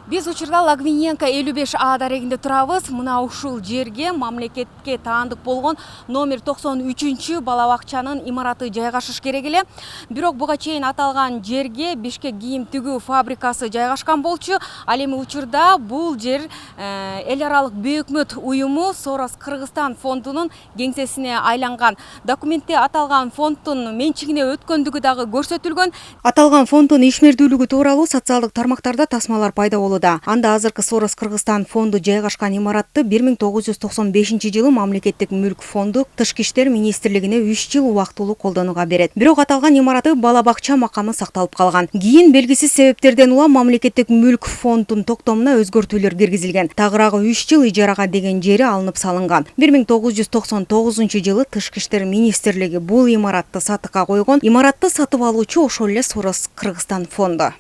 Биз учурда Лагвиненко 55А дарегинде турабыз. Мына ушул жерге мамлекетке таандык болгон номер 93 бала бакчанын имараты жайгашыш керек эле. Бирок буга чейин аталган жерге Бишкек кийим тигүү фабрикасы жайгашкан болчу. Ал эми учурда бул жер эл аралык бейөкмөт уюму Сорос Кыргызстан фондунун кеңсесине айланган. Документте аталган фонддун менчигине өткөндүгү дагы көрсөтүлгөн. Аталган фонддун ишмердүүлүгү тууралуу социалдык тармактарда тасмалар пайда болду. Анда азыркы Сорос Кыргызстан фонду жайгашкан имаратты 1995 жылы мамлекеттик мүлк фонду Тышкы иштер министрлигине 3 жыл убактылуу колдонууга берет. Бирок аталган имараты бала бакча макамы сакталып калган. Кийин белгисиз себептерден улам мамлекеттик мүлк фондунун токтомуна өзгөртүүлөр киргизилген. Тагыраагы 3 жыл ижарага деген жери алынып салынган. 1999 жылы Тышкы иштер министрлиги бул имаратты сатыкка койгон. Имаратты сатып алуучу ошол эле Сорос Кыргызстан фонду.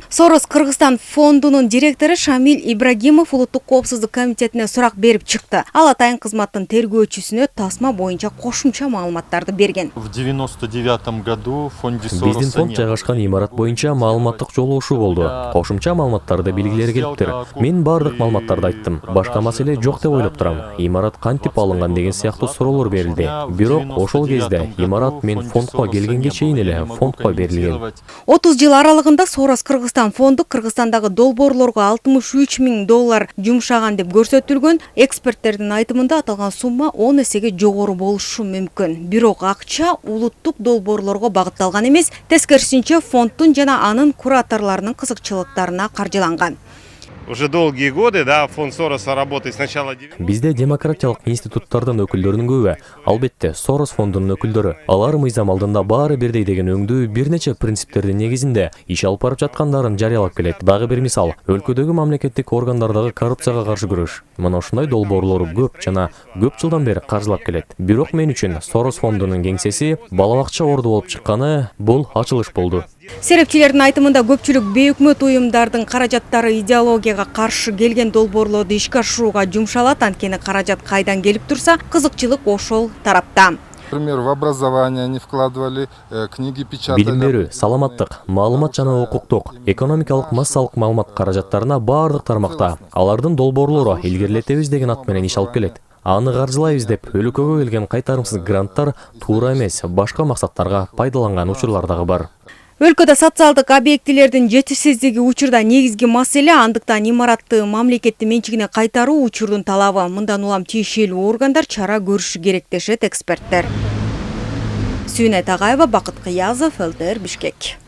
Сорос Кыргызстан фондунун директору Шамиль Ибрагимов улуттук коопсуздук комитетине сурак берип чыкты. Ал атайын кызматтын тергөөчүсүнө тасма боюнча кошумча маалыматтарды берген. В 99 году в фонде Сороса Биздин фонд жайгашкан имарат боюнча маалыматтык жолугушуу болду. Кошумча маалыматтарды белгилери келиптир. Мен бардык маалыматтарды айттым. Башка маселе жок деп ойлоп турам. Имарат кантип алынган деген сыяктуу суроолор берилди. Бирок ошол кезде имарат мен фондко келгенге чейин эле фондко берилген. 30 жыл аралыгында Сорос Кыргызстан фонду Кыргызстандагы долбоорлорго $63 000 жумшаган деп көрсөтүлгөн. Эксперттердин айтымында аталган сумма 10 эсеге жогору болушу мүмкүн. Бирок акча улуттук долбоорлорго багытталган эмес, тескерисинче фонддун жана анын кураторлорунун кызыкчылыктарына каржыланган. Уже долгие годы, да, фонд Сороса работает сначала. Бизде демократиялык институттардын өкүлдөрүнүн көбү, албетте Сорос фондунун өкүлдөрү, алар мыйзам алдында баары бирдей деген өңдүү бир нече принциптердин негизинде иш алып барып жаткандарын жарыялап келет. Дагы бир мисал, өлкөдөгү мамлекеттик органдардагы коррупцияга каршы күрөш. Мына ушундай долбоорлору көп жана көп жылдан бери каржылап келет. Бирок мен үчүн Сорос фондунун кеңсеси бала бакча орду болуп чыкканы бул ачылыш болду. Серепчилердин айтымында көпчүлүк бейөкмөт уюмдардын каражаттары идеологияга каршы келген долбоорлорду ишке ашырууга жумшалат. Анткени каражат кайдан келип турса, кызыкчылык ошол тарапта. Например, в образование они вкладывали, книги печатали. Билим берүү, саламаттык, маалымат жана укуктук, экономикалык, массалык маалымат каражаттарына баардык тармакта алардын долбоорлору илгерилетебиз деген ат менен иш алып келет. Аны каржылайбыз деп өлкөгө келген кайтарымсыз гранттар туура эмес, башка максаттарга пайдаланган учурлар дагы бар. Өлкөдө социалдык объектилердин жетишсиздиги учурда негизги маселе, андыктан имаратты мамлекеттин менчигине кайтаруу учурдун талабы. Мындан улам тиешелүү органдар чара көрүшү керек дешет эксперттер. Сүйнөт Агаева, Бакыт Кыязов, ЛТР, Бишкек.